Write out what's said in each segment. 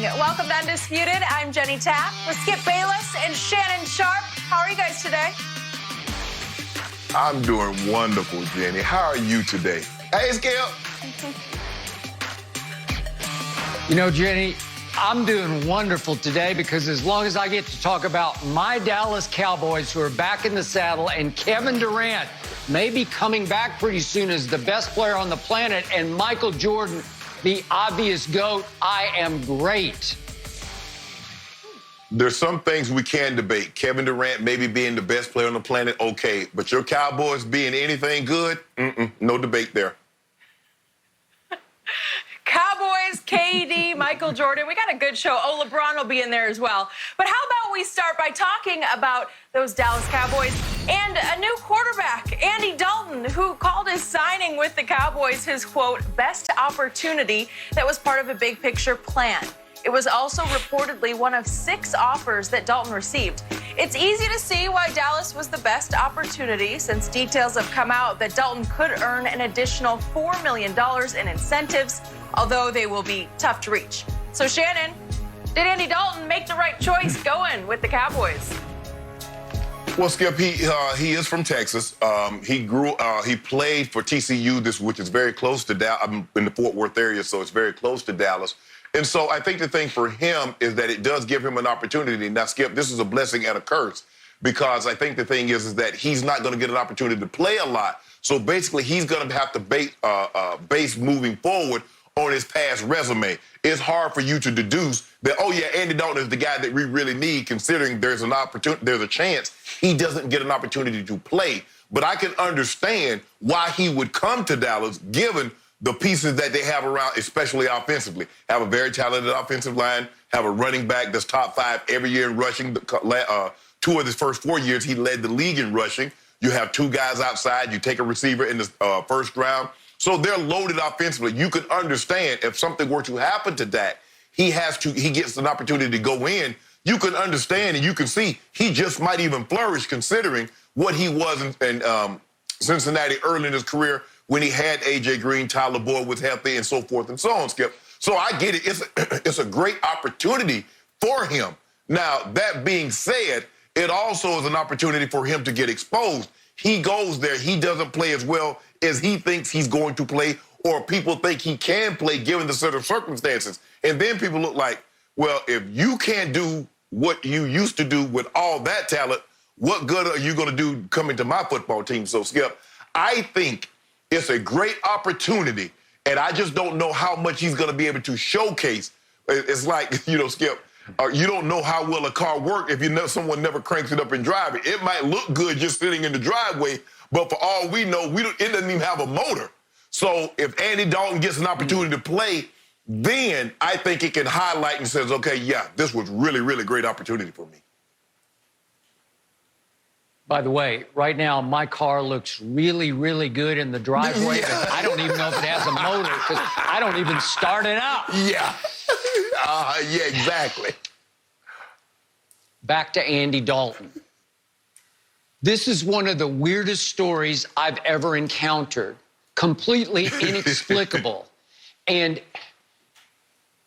Welcome to Undisputed. I'm Jenny Tapp with Skip Bayless and Shannon Sharp. How are you guys today? I'm doing wonderful, Jenny. How are you today? Hey, Skip. You know, Jenny, I'm doing wonderful today because as long as I get to talk about my Dallas Cowboys who are back in the saddle and Kevin Durant may be coming back pretty soon as the best player on the planet and Michael Jordan, the obvious GOAT, I am great. There's some things we can debate. Kevin Durant maybe being the best player on the planet, okay. But your Cowboys being anything good, no debate there. Cowboys, KD, Michael Jordan. We got a good show. Oh, LeBron will be in there as well. But how about we start by talking about those Dallas Cowboys and a new quarterback, Andy Dalton, who called his signing with the Cowboys his, quote, best opportunity that was part of a big picture plan. It was also reportedly one of 6 offers that Dalton received. It's easy to see why Dallas was the best opportunity since details have come out that Dalton could earn an additional $4 million in incentives, although they will be tough to reach. So, Shannon, did Andy Dalton make the right choice going with the Cowboys? Well, Skip, he is from Texas. He played for TCU, which is very close to Dallas. I'm in the Fort Worth area, so it's very close to Dallas. And so I think the thing for him is that it does give him an opportunity. Now, Skip, this is a blessing and a curse because I think the thing is that he's not going to get an opportunity to play a lot. So basically, he's going to have to base moving forward on his past resume. It's hard for you to deduce that, oh, yeah, Andy Dalton is the guy that we really need, considering there's a chance he doesn't get an opportunity to play. But I can understand why he would come to Dallas, given the pieces that they have around, especially offensively. Have a very talented offensive line, have a running back that's top 5 every year in rushing. 2 of his first 4 years, he led the league in rushing. You have 2 guys outside. You take a receiver in the first round. So they're loaded offensively. You could understand if something were to happen to Dak, he gets an opportunity to go in. You can understand and you can see he just might even flourish considering what he was in Cincinnati early in his career when he had A.J. Green, Tyler Boyd was healthy, and so forth and so on, Skip. So I get it. It's a great opportunity for him. Now, that being said, it also is an opportunity for him to get exposed. He goes there. He doesn't play as well as he thinks he's going to play or people think he can play given the set of circumstances. And then people look like, well, if you can't do what you used to do with all that talent, what good are you going to do coming to my football team? So, Skip, I think it's a great opportunity, and I just don't know how much he's going to be able to showcase. It's like, you know, Skip, you don't know how well a car works if someone never cranks it up and drive it. It might look good just sitting in the driveway, but for all we know, it doesn't even have a motor. So if Andy Dalton gets an opportunity to play, then I think it can highlight and says, okay, yeah, this was really, really great opportunity for me. By the way, right now, my car looks really, really good in the driveway, but I don't even know if it has a motor because I don't even start it up. Yeah. Yeah, exactly. Back to Andy Dalton. This is one of the weirdest stories I've ever encountered. Completely inexplicable. And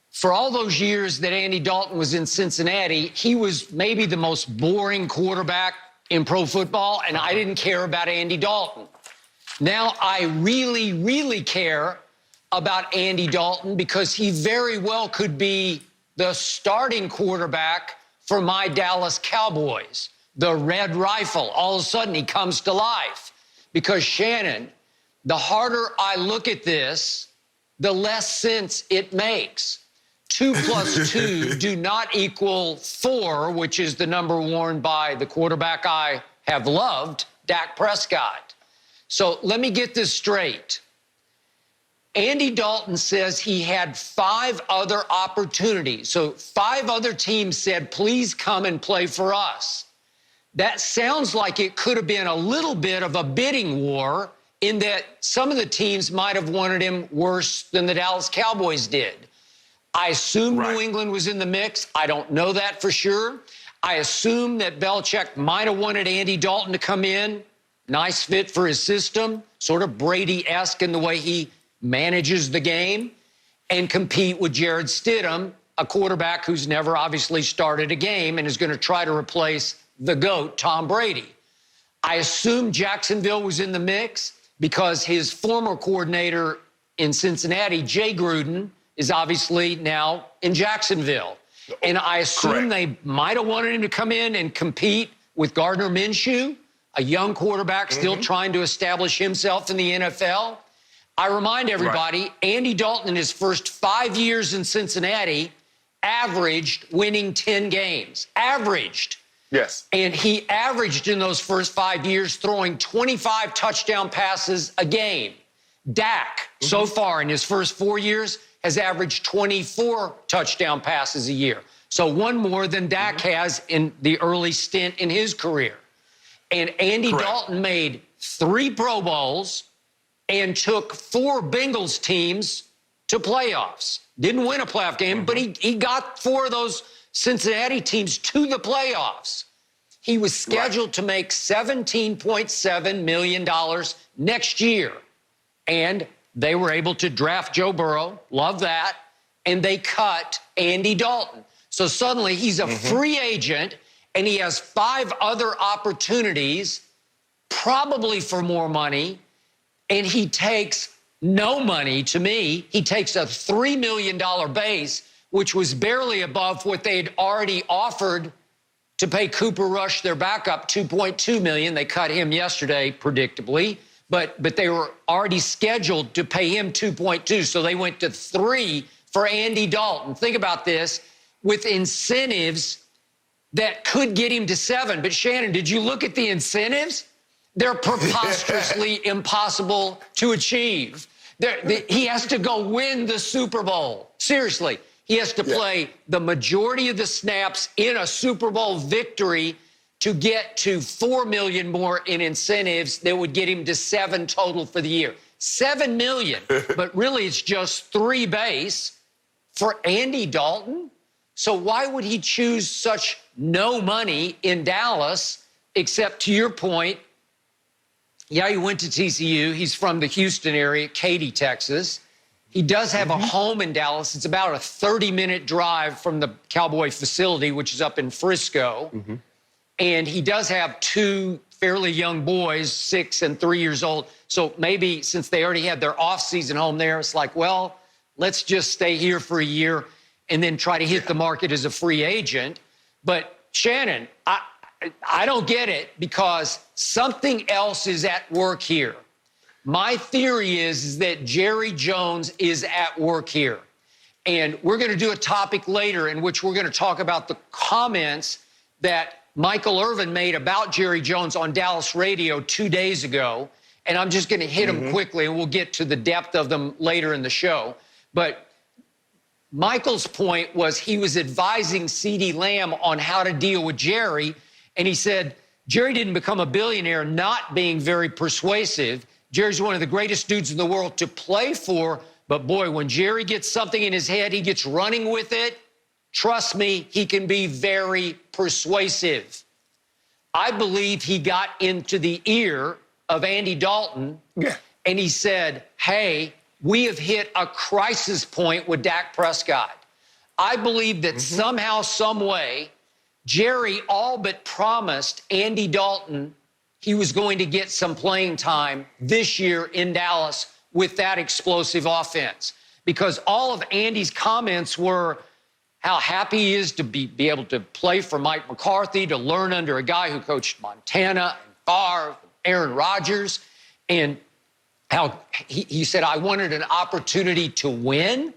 for all those years that Andy Dalton was in Cincinnati, he was maybe the most boring quarterback in pro football, and I didn't care about Andy Dalton. Now I really, really care about Andy Dalton because he very well could be the starting quarterback for my Dallas Cowboys, the Red Rifle. All of a sudden, he comes to life. Because, Shannon, the harder I look at this, the less sense it makes. 2 + 2 do not equal 4, which is the number worn by the quarterback I have loved, Dak Prescott. So let me get this straight. Andy Dalton says he had 5 other opportunities. So 5 other teams said, please come and play for us. That sounds like it could have been a little bit of a bidding war in that some of the teams might have wanted him worse than the Dallas Cowboys did. I assume New England was in the mix. I don't know that for sure. I assume that Belichick might have wanted Andy Dalton to come in. Nice fit for his system, sort of Brady-esque in the way he manages the game, and compete with Jared Stidham a quarterback who's never obviously started a game and is going to try to replace the GOAT, Tom Brady. I assume Jacksonville was in the mix because his former coordinator in Cincinnati, Jay Gruden, is obviously now in Jacksonville. And I assume they might have wanted him to come in and compete with Gardner Minshew, a young quarterback still trying to establish himself in the NFL. I remind everybody, Andy Dalton in his first 5 years in Cincinnati averaged winning 10 games. Averaged. Yes. And he averaged in those first 5 years throwing 25 touchdown passes a game. Dak, so far in his first 4 years, has averaged 24 touchdown passes a year. So one more than Dak has in the early stint in his career. And Andy Dalton made 3 Pro Bowls and took 4 Bengals teams to playoffs. Didn't win a playoff game, but he got 4 of those Cincinnati teams to the playoffs. He was scheduled to make $17.7 million next year. And they were able to draft Joe Burrow, love that, and they cut Andy Dalton. So suddenly he's a free agent, and he has 5 other opportunities, probably for more money, and he takes no money to me. He takes a $3 million base, which was barely above what they'd already offered to pay Cooper Rush, their backup, $2.2 million. They cut him yesterday, predictably. But they were already scheduled to pay him 2.2, so they went to 3 for Andy Dalton. Think about this, with incentives that could get him to 7. But Shannon, did you look at the incentives? They're preposterously impossible to achieve. He has to go win the Super Bowl. Seriously, he has to play the majority of the snaps in a Super Bowl victory to get to $4 million more in incentives that would get him to 7 total for the year. $7 million, but really it's just 3 base for Andy Dalton. So why would he choose such no money in Dallas, except to your point, yeah, he went to TCU. He's from the Houston area, Katy, Texas. He does have a home in Dallas. It's about a 30-minute drive from the Cowboy facility, which is up in Frisco. And he does have 2 fairly young boys, 6 and 3 years old. So maybe since they already had their off-season home there, it's like, well, let's just stay here for a year and then try to hit the market as a free agent. But Shannon, I don't get it because something else is at work here. My theory is that Jerry Jones is at work here. And we're going to do a topic later in which we're going to talk about the comments that Michael Irvin made about Jerry Jones on Dallas radio 2 days ago. And I'm just going to hit them quickly, and we'll get to the depth of them later in the show. But Michael's point was he was advising CeeDee Lamb on how to deal with Jerry. And he said, Jerry didn't become a billionaire not being very persuasive. Jerry's one of the greatest dudes in the world to play for. But boy, when Jerry gets something in his head, he gets running with it. Trust me, he can be very persuasive. I believe he got into the ear of Andy Dalton, and he said, hey, we have hit a crisis point with Dak Prescott. I believe that somehow, some way, Jerry all but promised Andy Dalton he was going to get some playing time this year in Dallas with that explosive offense. Because all of Andy's comments were how happy he is to be able to play for Mike McCarthy, to learn under a guy who coached Montana and Favre, Aaron Rodgers, and how he said, I wanted an opportunity to win.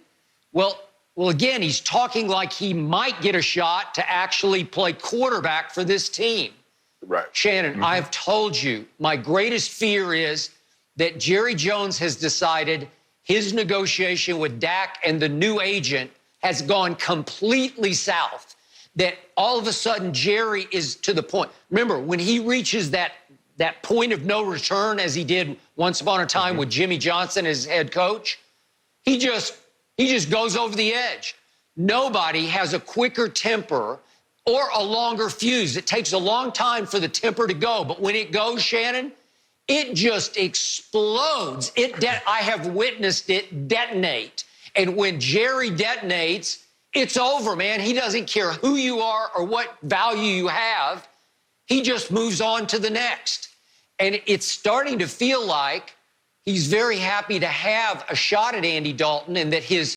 Well, again, he's talking like he might get a shot to actually play quarterback for this team. Right. Shannon, I've told you, my greatest fear is that Jerry Jones has decided his negotiation with Dak and the new agent has gone completely south, that all of a sudden Jerry is to the point. Remember, when he reaches that point of no return, as he did once upon a time with Jimmy Johnson as head coach, he just goes over the edge. Nobody has a quicker temper or a longer fuse. It takes a long time for the temper to go, but when it goes, Shannon, it just explodes. I have witnessed it detonate. And when Jerry detonates, It's over, man. He doesn't care who you are or what value you have. He just moves on to the next. And it's starting to feel like he's very happy to have a shot at Andy Dalton and that his